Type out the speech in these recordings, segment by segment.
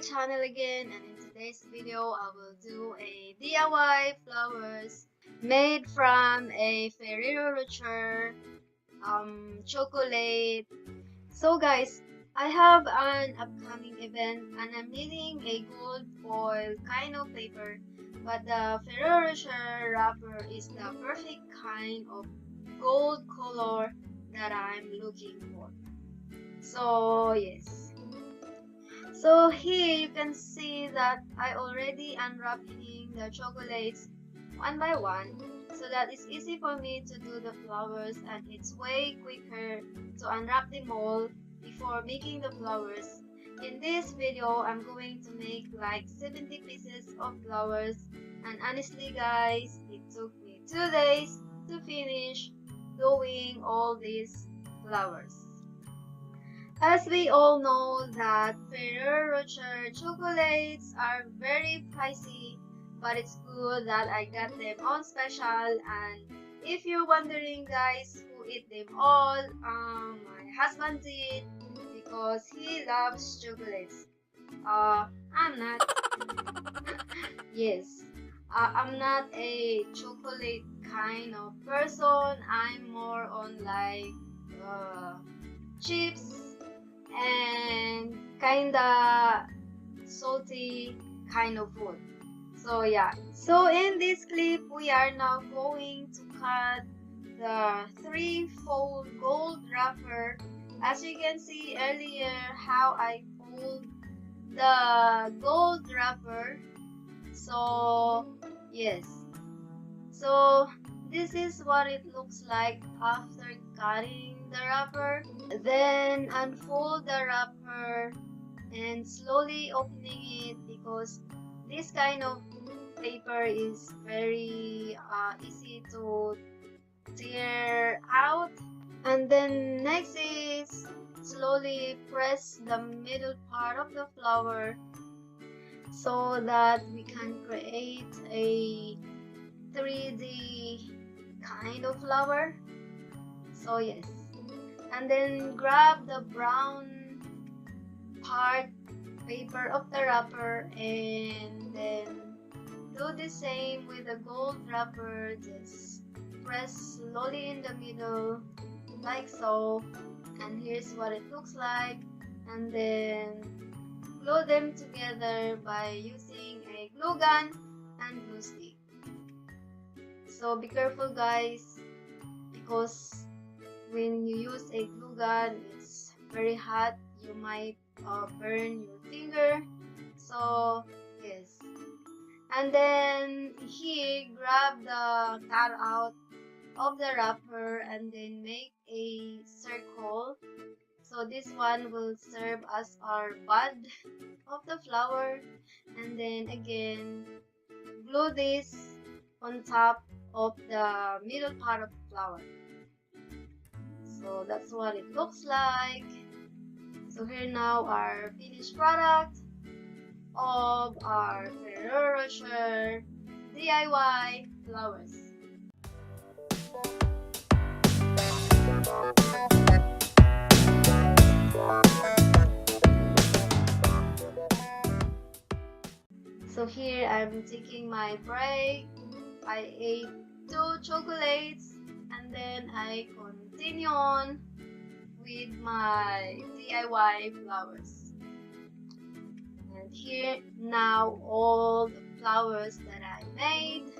channel again, and in today's video I will do a DIY flowers made from a Ferrero Rocher chocolate. So guys, I have an upcoming event and I'm needing a gold foil kind of paper, but the Ferrero Rocher wrapper is the perfect kind of gold color that I'm looking for. So yes. So here you can see that I already unwrapping the chocolates one by one, so that it's easy for me to do the flowers and it's way quicker to unwrap them all before making the flowers. In this video, I'm going to make like 70 pieces of flowers, and honestly guys, it took me 2 days to finish doing all these flowers. As we all know that Ferrero Rocher chocolates are very pricey, but it's good that I got them on special. And if you're wondering guys who eat them all, my husband did because he loves chocolates. I'm not. Yes, I'm not a chocolate kind of person. I'm more on like chips and kinda salty kind of food. So yeah, so in this clip we are now going to cut the 3-fold gold wrapper. As you can see earlier how I fold the gold wrapper. So yes, so this is what it looks like after cutting the wrapper. Then unfold the wrapper and slowly opening it, because this kind of paper is very easy to tear out. And then next is slowly press the middle part of the flower so that we can create a 3D kind of flower. So yes, and then grab the brown part paper of the wrapper and then do the same with the gold wrapper. Just press slowly in the middle like so, and here's what it looks like. And then glue them together by using a glue gun and glue stick. So be careful guys, because when you use a glue gun it's very hot, you might burn your finger. So yes, and then here grab the cutout of the wrapper and then make a circle. So this one will serve as our bud of the flower, and then again glue this on top of the middle part of the flower. So that's what it looks like. So here now our finished product of our Ferrero Rocher DIY flowers. So here I'm taking my break. I ate 2 chocolates and then I continue on with my DIY flowers. And here now all the flowers that I made.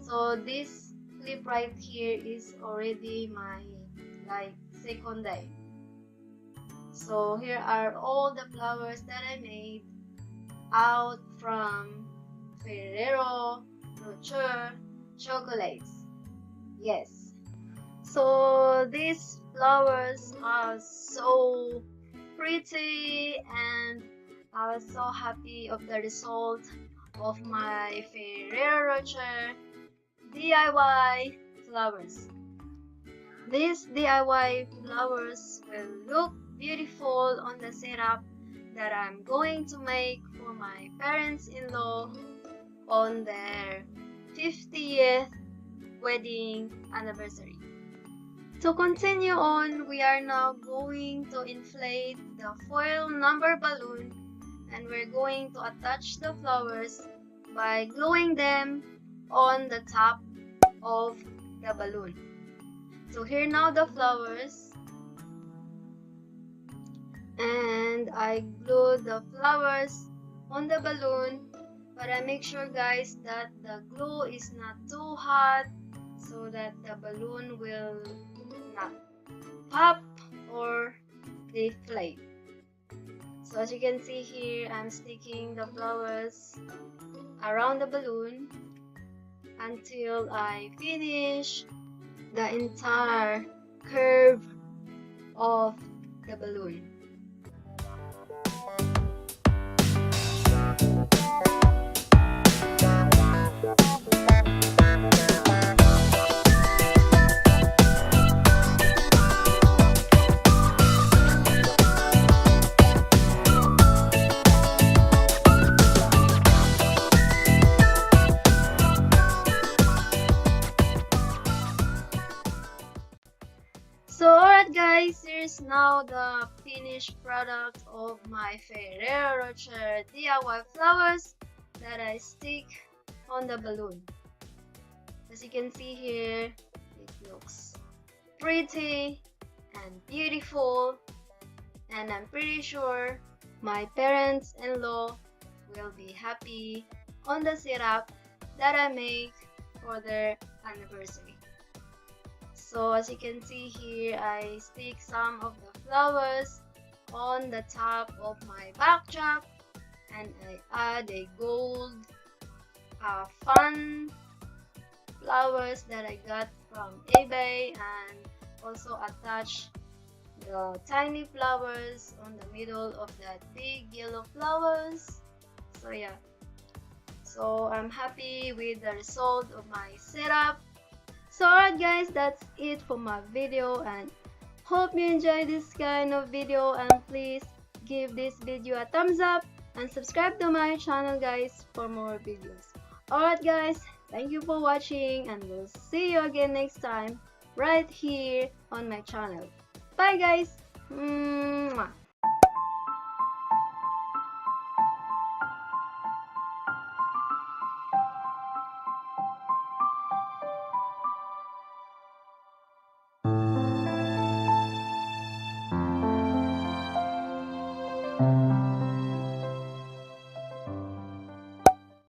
So this clip right here is already my like 2nd day. So here are all the flowers that I made out from Ferrero Rocher chocolates. Yes, so these flowers are so pretty and I was so happy of the result of my Ferrero Rocher DIY flowers. These DIY flowers will look beautiful on the setup that I'm going to make for my parents-in-law on their 50th wedding anniversary. To continue on, we are now going to inflate the foil number balloon and we're going to attach the flowers by gluing them on the top of the balloon. So here now the flowers, and I glue the flowers on the balloon, but I make sure guys that the glue is not too hot so that the balloon will not pop or deflate. So as you can see here, I'm sticking the flowers around the balloon until I finish the entire curve of the balloon. So alright guys, here's now the finished product of my Ferrero Rocher DIY flowers that I stick on the balloon. As you can see here, it looks pretty and beautiful, and I'm pretty sure my parents-in-law will be happy on the syrup that I make for their anniversary. So as you can see here, I stick some of the flowers on the top of my backdrop, and I add a gold fun flowers that I got from eBay, and also attach the tiny flowers on the middle of that big yellow flowers. So yeah, so I'm happy with the result of my setup. So alright guys, that's it for my video, and hope you enjoyed this kind of video, and please give this video a thumbs up and subscribe to my channel guys for more videos. Alright guys, thank you for watching, and we'll see you again next time right here on my channel. Bye guys. Mwah.